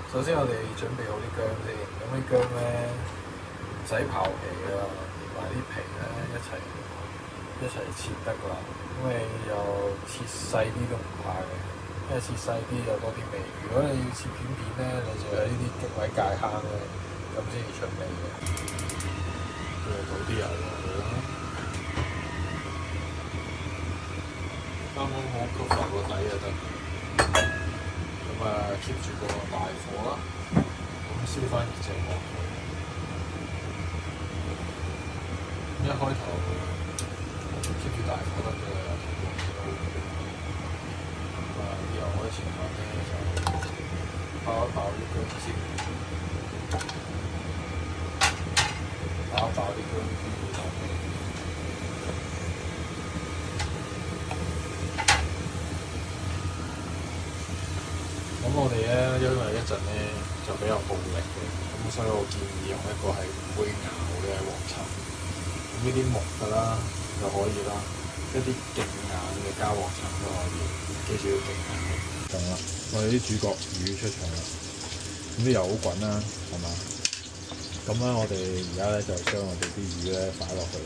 首先我哋準備好啲薑先，咁啲薑咧唔使刨皮㗎啦，連埋啲皮咧一齊切得㗎啦。咁你又切細啲都唔怕嘅，因為切細啲有多啲味。如果你要切片片咧，你就有呢啲棘位界坑咧，咁先至出味嘅。再倒啲油落去啦，啱啱好吸浮個底就得。咁啊 keep 住個大火啦，咁燒翻熱隻鑊佢。一開頭 keep 住大火得嘅，咁啊啲油開始慢咧就爆一爆啲薑先，爆一爆啲薑先落去。咁我哋咧，因為一陣咧就比較暴力嘅，咁所以我建議用一個係唔會咬嘅鑊鏟。咁呢啲木㗎啦就可以啦，一啲勁硬嘅膠鑊鏟都可以，記住要勁硬嘅。咁啦，我哋啲主角魚出場啦，咁啲油好滾啦，係嘛？咁咧我哋而家咧就將我哋啲魚咧擺落去。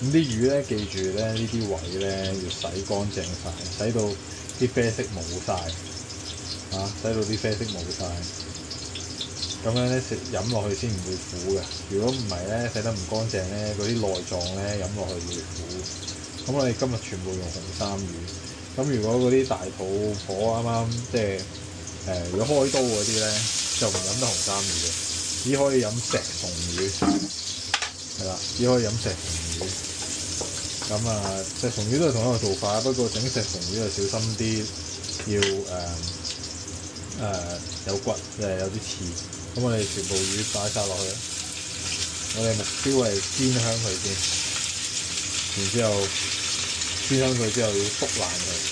咁啲魚咧記住咧呢啲位咧要洗乾淨晒，洗到啲啡色冇晒。洗到啲啡色冇晒，咁樣咧食飲落去先唔會苦嘅。如果唔係咧，洗得唔乾淨咧，嗰啲內臟咧飲落去會苦。咁我哋今日全部用紅衫魚。咁如果嗰啲大肚婆啱啱即係如果開刀嗰啲咧，就唔飲得紅衫魚嘅，只可以飲石松魚。係啦，只可以飲石松魚。咁石松魚都係同一個做法，不過整石松魚就小心啲，要有骨，有啲刺。咁我哋全部魚擺晒落去，我哋目標係煎香佢先，然之後煎香佢之後要篤爛佢。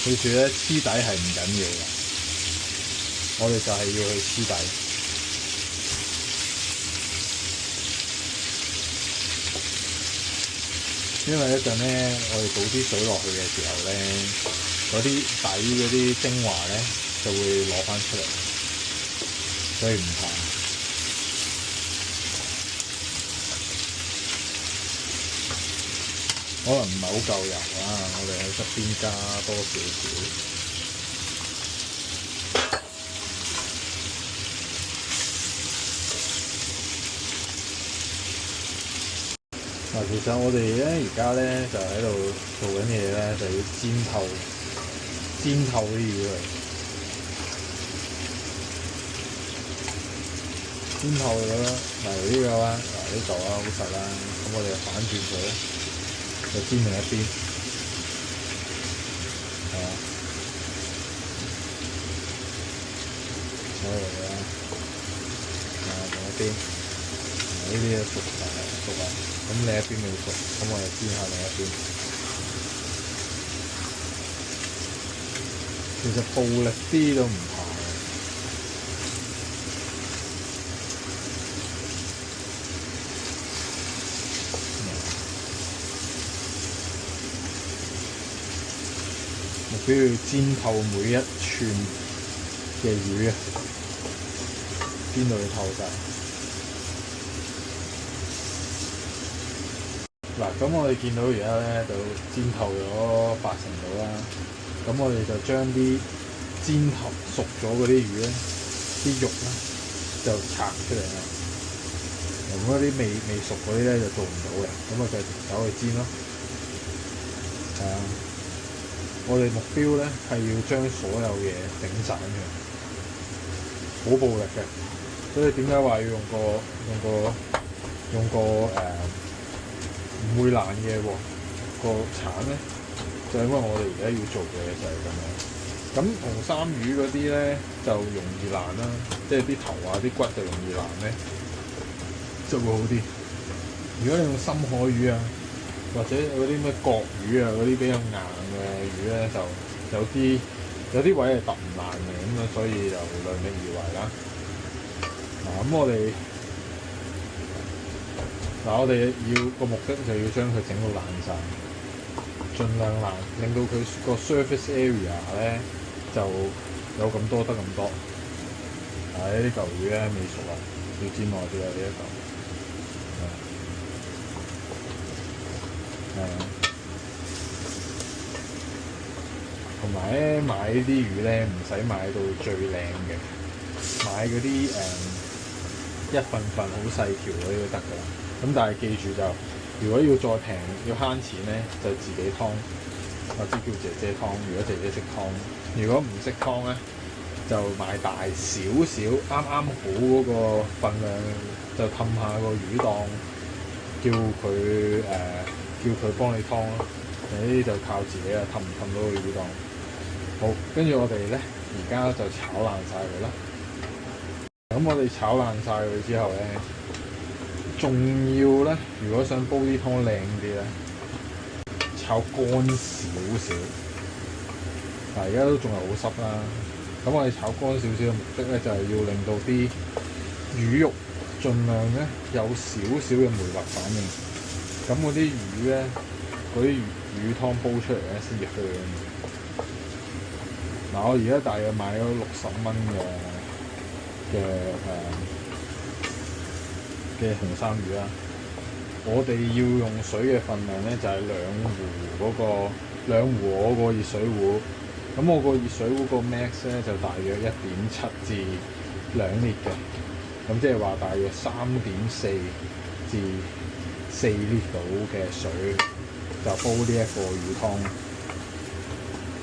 記住咧，黐底係唔緊要嘅，我哋就係要去黐底。因為一陣咧，我哋倒啲水落去嘅時候咧，嗰啲底嗰啲精華咧就會攞翻出嚟，所以唔怕。可能唔係好夠油啦，我哋喺側邊加多少少。其實我哋咧而家咧就喺度做緊嘢咧，就要煎透啲魚嚟，煎透咗啦。例如呢個啦，呢嚿啦好實啦，咁我哋就反轉佢。就煎另一邊，係嘛？好嚟啦，另一邊，呢啲熟啦，咁另一邊未熟，咁我哋煎下另一邊。其實暴力啲都唔怕。目標要煎透每一寸嘅魚啊，煎到佢透晒。嗱，咁我哋見到而家咧就煎透咗80%度啦。咁我哋就將啲煎透熟咗嗰啲魚咧，啲肉咧就拆出嚟啦。咁嗰啲未熟嗰啲咧就做唔到嘅，咁啊繼續走去煎咯。我哋目標咧係要將所有嘢整散佢，好暴力嘅。所以點解話要用個用個唔會爛嘅個鏟咧，就因為我哋而家要做嘅就係咁樣。咁紅衫魚嗰啲咧就容易爛啦，即係啲頭啊啲骨就容易爛咧，就會好啲。如果你用深海魚啊，或者嗰啲咩角魚啊嗰啲比較硬嘅魚咧，就有啲位係揼唔爛嘅，咁啊所以就量力而為啦。咁我哋要個目的就要將佢整到爛晒，盡量爛，令到佢個 surface area 咧就有咁多得咁多。呢嚿魚咧未熟啊，要煎耐啲啊呢一嚿。同埋咧買呢啲魚咧唔使買到最靚嘅，買嗰啲一份份好細條嗰啲都得㗎啦。咁但係記住就，如果要再平要慳錢咧，就自己劏，或者叫姐姐劏。如果姐姐識劏，如果唔識劏咧，就買大少少啱啱好嗰個份量，就氹下個魚檔，叫佢幫你劏咯。呢啲就靠自己啦，氹唔氹到個魚檔。好，跟住我哋咧，而家就炒爛晒佢啦。咁我哋炒爛晒佢之後咧，仲要咧，如果想煲啲湯靚啲咧，炒乾少少。而家都仲係好濕啦。咁我哋炒乾少少嘅目的咧，就係要令到啲魚肉盡量咧有少少嘅梅核反應。咁嗰啲魚咧，嗰啲魚湯煲出嚟咧先至香。我而家大約買咗60蚊嘅紅衫魚啦。我哋要用水嘅份量咧就係2壺我個熱水壺。咁我個熱水壺個 max 咧就大約1.7至2 lit 嘅。咁即係話大約3.4至4 lit 到嘅水就煲呢一個魚湯。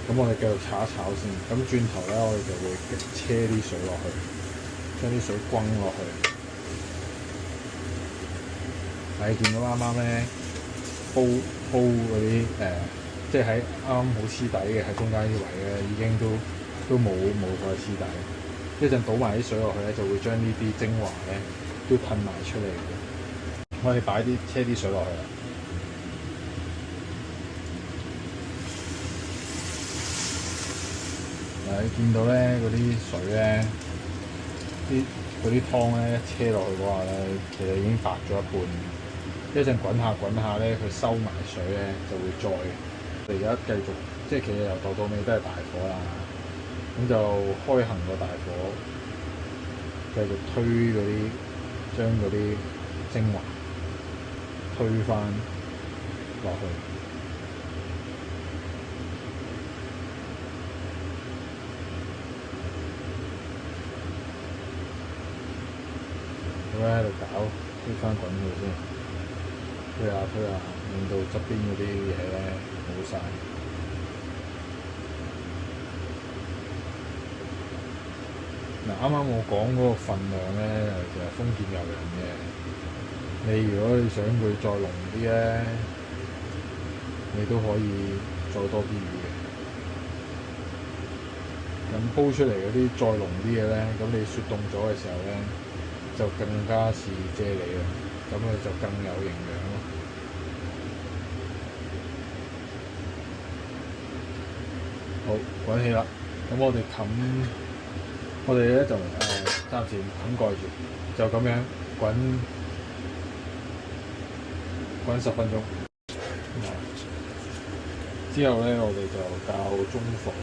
咁我哋繼續炒一炒先。咁轉頭咧，我哋就會車啲水落去，將啲水轟落去。你見到啱啱咧煲嗰啲即係喺啱啱好黐底嘅，喺中間呢位咧已經都冇再黐底。一陣倒埋啲水落去咧，就會將呢啲精華咧都噴埋出嚟嘅。我哋車啲水落去啦。你見到咧嗰啲水咧，嗰啲湯咧一車落去嘅話咧，其實已經白咗一半。一陣滾下咧，佢收埋水咧就會再。我哋而家繼續，即係其實由頭到尾都係大火啦。咁就開行個大火，繼續推將嗰啲精華推返落去。咁喺度搞，推返滾佢先，推下，令到側邊嗰啲嘢咧冇晒。啱啱我講嗰個份量咧，就係豐儉由人嘅。如果你想佢再濃啲咧，你都可以再多啲魚嘅。咁煲出嚟嗰啲再濃啲嘅咧，咁你雪凍咗嘅時候咧，就更加似啫喱啦，咁佢就更有營養咯。好，滾起啦，咁我哋咧就暫時冚蓋住，就咁樣滾10分鐘。之後咧，我哋就較中火，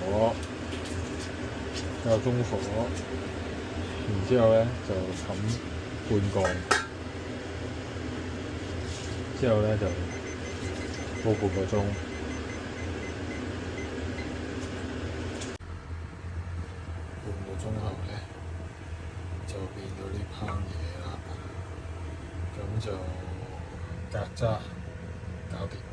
然之後咧就冚半蓋，之後咧就煲半個鐘。半個鐘後咧就變咗呢烹嘢啦，咁就隔渣搞掂。